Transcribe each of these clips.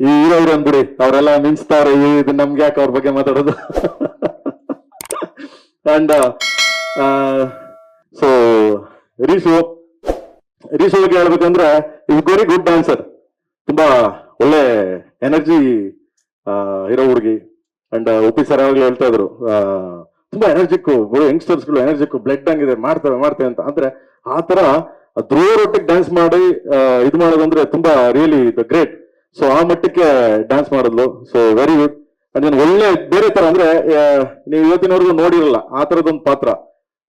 ಈ ಹೀರೋರು ಅಂದ್ಬಿಡಿ, ಅವರೆಲ್ಲ ಮಿಂಚ್ತಾರೆ, ಇದು ನಮ್ಗೆ ಯಾಕೆ ಅವ್ರ ಬಗ್ಗೆ ಮಾತಾಡೋದು. ಅಂಡ್ ಸೊ ರೀಶು ಬಗ್ಗೆ ಹೇಳ್ಬೇಕಂದ್ರೆ ಇಸ್ ವೆರಿ ಗುಡ್ ಡ್ಯಾನ್ಸರ್, ತುಂಬಾ ಒಳ್ಳೆ ಎನರ್ಜಿ ಇರೋ ಹುಡುಗಿ. ಅಂಡ್ ಒಪಿ ಸರ್ ಯಾವಾಗಲೂ ಹೇಳ್ತಾ ಇದ್ರು, ತುಂಬಾ ಎನರ್ಜಿಕ್ ಯಂಗ್ಸ್ಟರ್ಸ್ಗಳು ಎನರ್ಜಿಕ್ ಬ್ಲಡ್ ಹಂಗಿದೆ, ಮಾಡ್ತೇವೆ ಅಂತ. ಅಂದ್ರೆ ಆ ತರ ಧ್ರುವರೊಟ್ಟಿಗೆ ಡ್ಯಾನ್ಸ್ ಮಾಡಿ ಇದು ಮಾಡೋದಂದ್ರೆ ತುಂಬಾ ರಿಯಲಿ ಗ್ರೇಟ್. ಸೊ ಆ ಮಟ್ಟಕ್ಕೆ ಡ್ಯಾನ್ಸ್ ಮಾಡಿದ್ಲು. So very good. ಅಂಡ್ ಒಳ್ಳೆ ಬೇರೆ ತರ ಅಂದ್ರೆ ನೀವು ಇವತ್ತಿನವರೆಗೂ ನೋಡಿರಲ್ಲ ಆ ತರದೊಂದು ಪಾತ್ರ,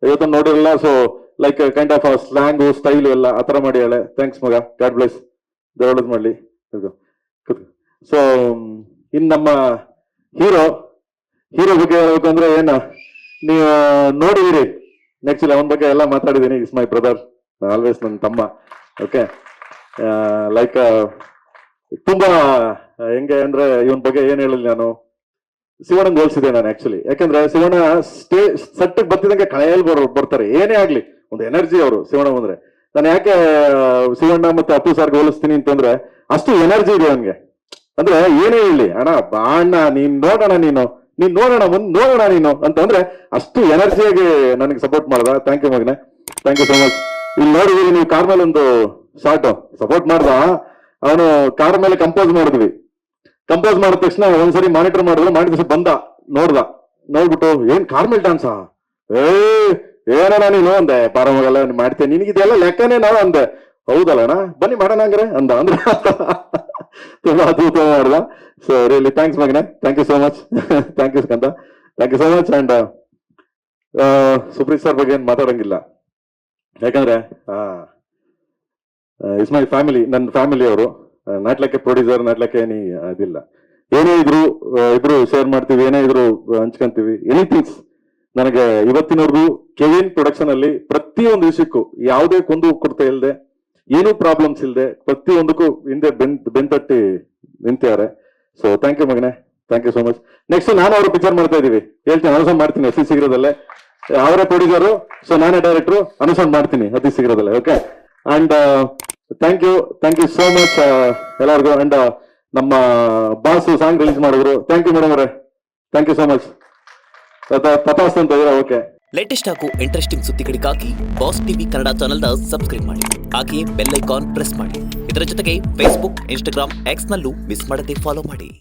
ಇವತ್ತನ್ನು ನೋಡಿರಲ್ಲ. So like kind of slang style ಎಲ್ಲ ಆ ತರ ಮಾಡಿ ಹೇಳೆ. ಥ್ಯಾಂಕ್ಸ್ ಮಗ, ಗಾಡ್ ಬ್ಲೆಸ್, ದೇವಳದ್ ಮಾಡ್ಲಿ. ಸೊ ಇನ್ ನಮ್ಮ ಹೀರೋ ಬಗ್ಗೆ ಹೇಳ್ಬೇಕಂದ್ರೆ ಏನ, ನೀವು ನೋಡಿದಿರಿ ನೆಕ್ಸ್ಟ್ ಅವನ ಬಗ್ಗೆ ಎಲ್ಲ ಮಾತಾಡಿದೀನಿ. ಇಸ್ ಮೈ ಬ್ರದರ್, ಆಲ್ವೇಸ್ ನನ್ನ ತಮ್ಮ. ಓಕೆ, ಲೈಕ್ ತುಂಬಾ ಹೆಂಗೆ ಅಂದ್ರೆ ಇವನ್ ಬಗ್ಗೆ ಏನ್ ಹೇಳಿಲ್ಲ ನಾನು, ಶಿವಣ್ಣಂಗ್ ಹೋಲ್ಸಿದೆ ನಾನು ಆಕ್ಚುಲಿ. ಯಾಕಂದ್ರೆ ಶಿವಣ್ಣ ಸಟ್ಟಕ್ಕೆ ಬರ್ತಿದಂಗೆ ಕಳೆಯಲ್ಲಿ ಬರ್ತಾರೆ, ಏನೇ ಆಗ್ಲಿ ಒಂದು ಎನರ್ಜಿ ಅವರು ಶಿವಣ್ಣ ಬಂದ್ರೆ. ನಾನು ಯಾಕೆ ಶಿವಣ್ಣ ಮತ್ತೆ ಅಪ್ಪು ಸಾರ್ಗೆ ಹೋಲಿಸ್ತೀನಿ ಅಂತಂದ್ರೆ ಅಷ್ಟು ಎನರ್ಜಿ ಇದೆ ಅವನ್ಗೆ. ಅಂದ್ರೆ ಏನೇ ಇಲ್ಲಿ ಅಣ್ಣ ಬಾ ಅಣ್ಣ ನೀನ್ ನೋಡೋಣ, ನೀನ್ ನೋಡೋಣ ಮುಂದ್ ನೋಡೋಣ ನೀನು ಅಂತಂದ್ರೆ ಅಷ್ಟು ಎನರ್ಜಿಯಾಗಿ ನನಗೆ ಸಪೋರ್ಟ್ ಮಾಡ್ದ. ಥ್ಯಾಂಕ್ ಯು ಮಗನೆ, ಥ್ಯಾಂಕ್ ಯು ಸೋ ಮಚ್. ಇಲ್ಲಿ ನೋಡಿದೀವಿ ನೀವು ಕಾರ್ ಮೇಲೆ ಒಂದು ಶಾರ್ಟ್ ಸಪೋರ್ಟ್ ಮಾಡ್ದ, ಅವನು ಕಾರ್ ಮೇಲೆ ಕಂಪೋಸ್ ಮಾಡಿದ್ವಿ. ಕಂಪೋಸ್ ಮಾಡಿದ ತಕ್ಷಣ ಒಂದ್ಸರಿ ಮಾನಿಟರ್ ಮಾಡಿದ ಬಂದ, ನೋಡ್ಬಿಟ್ಟು ಏನ್ ಕಾರ್ ಮೇಲೆ ಡ್ಯಾನ್ಸಾ, ಏನಣ್ಣ ನೀನು ಅಂದೆ. ಪಾರಮಗಲ್ಲ ಮಾಡ್ತೇನೆ, ನಿನಗಿದೆಲ್ಲ ಲೆಕ್ಕನೇ ನಾವು ಅಂದೆ. ಹೌದಲ್ಲಣ್ಣ ಬನ್ನಿ ಮಾಡೋಣ ಹಂಗ್ರೆ ಅಂದ. ಅಂದ್ರೆ ತುಂಬಾ ಅದ್ಭುತ ಮಾಡ್ದ. ಸೊ ರಿಯಲಿ ಥ್ಯಾಂಕ್ಸ್ ಮಗನೆ, thank you so much. Thank you Skanda, thank you so much. And Supreeth sir ಬಗ್ಗೆ ಏನ್ ಮಾತಾಡಂಗಿಲ್ಲ, ಯಾಕಂದ್ರೆ ಇಸ್ ಮೈ ಫ್ಯಾಮಿಲಿ, ನನ್ನ ಫ್ಯಾಮಿಲಿ ಅವರು. ನಾಟ್ಲಕ್ಕೆ ಪ್ರೊಡ್ಯೂಸರ್, ನಾಟ್ಲಕ್ಕೆ ಅದಿಲ್ಲ. ಏನೇ ಇದ್ರು ಇಬ್ರು ಶೇರ್ ಮಾಡ್ತೀವಿ, ಏನೇ ಇದ್ರು ಹಂಚ್ಕೊಂತೀವಿ. ಎನಿಥಿಂಗ್ಸ್ ನನಗೆ ಇವತ್ತಿನವರೆಗೂ ಕೆವಿನ್ ಪ್ರೊಡಕ್ಷನ್ ಅಲ್ಲಿ ಪ್ರತಿಯೊಂದು ವಿಷಯಕ್ಕೂ ಯಾವುದೇ ಕೊಂದು ಕೊರತೆ ಇಲ್ಲದೆ, ಏನೂ ಪ್ರಾಬ್ಲಮ್ಸ್ ಇಲ್ಲದೆ ಪ್ರತಿಯೊಂದಕ್ಕೂ ಹಿಂದೆ ಬೆಂತಟ್ಟಿ ನಿಂತಿದ್ದಾರೆ. ಸೊ ಥ್ಯಾಂಕ್ ಯು ಮಗನೆ, thank you so much. Next ನಾನು ಅವ್ರ ಪಿಕ್ಚರ್ ಮಾಡ್ತಾ ಇದೀವಿ, ಹೇಳ್ತೀನಿ, ಅನುಸರಣೆ ಮಾಡ್ತೀನಿ ಅತಿ ಶೀಘ್ರದಲ್ಲೇ. ಅವರೇ ಪ್ರೊಡ್ಯೂಸರು, ಸೊ ನಾನೇ ಡೈರೆಕ್ಟ್ರು, ಅನುಸರಣೆ ಮಾಡ್ತೀನಿ ಅತಿ ಶೀಘ್ರದಲ್ಲೇ. Okay, and thank you so much ಎಲ್ಲರಿಗೂ. ಅಂಡ್ ನಮ್ಮ ಬಾಸು ಸಾಂಗ್ ರಿಲೀಸ್ ಮಾಡಿದ್ರು, ಥ್ಯಾಂಕ್ ಯು ಮೇಡಮ್ ಅವರೇ, ಥ್ಯಾಂಕ್ ಯು ಸೋ ಮಚ್. ತಪಾಸ್ ಅಂತ ಇದ್ರೆ ಓಕೆ. ಲೇಟೆಸ್ಟ್ ಹಾಗೂ ಇಂಟ್ರೆಸ್ಟಿಂಗ್ ಸುದ್ದಿಗಳಿಗಾಗಿ ಬಾಸ್ ಟಿವಿ ಕನ್ನಡ ಚಾನೆಲ್ನ ಸಬ್ಸ್ಕ್ರೈಬ್ ಮಾಡಿ, ಹಾಗೆಯೇ ಬೆಲ್ ಐಕಾನ್ ಪ್ರೆಸ್ ಮಾಡಿ. ಇದರ ಜೊತೆಗೆ ಫೇಸ್ಬುಕ್, ಇನ್ಸ್ಟಾಗ್ರಾಮ್, ಎಕ್ಸ್ ನಲ್ಲೂ ಮಿಸ್ ಮಾಡದೆ ಫಾಲೋ ಮಾಡಿ.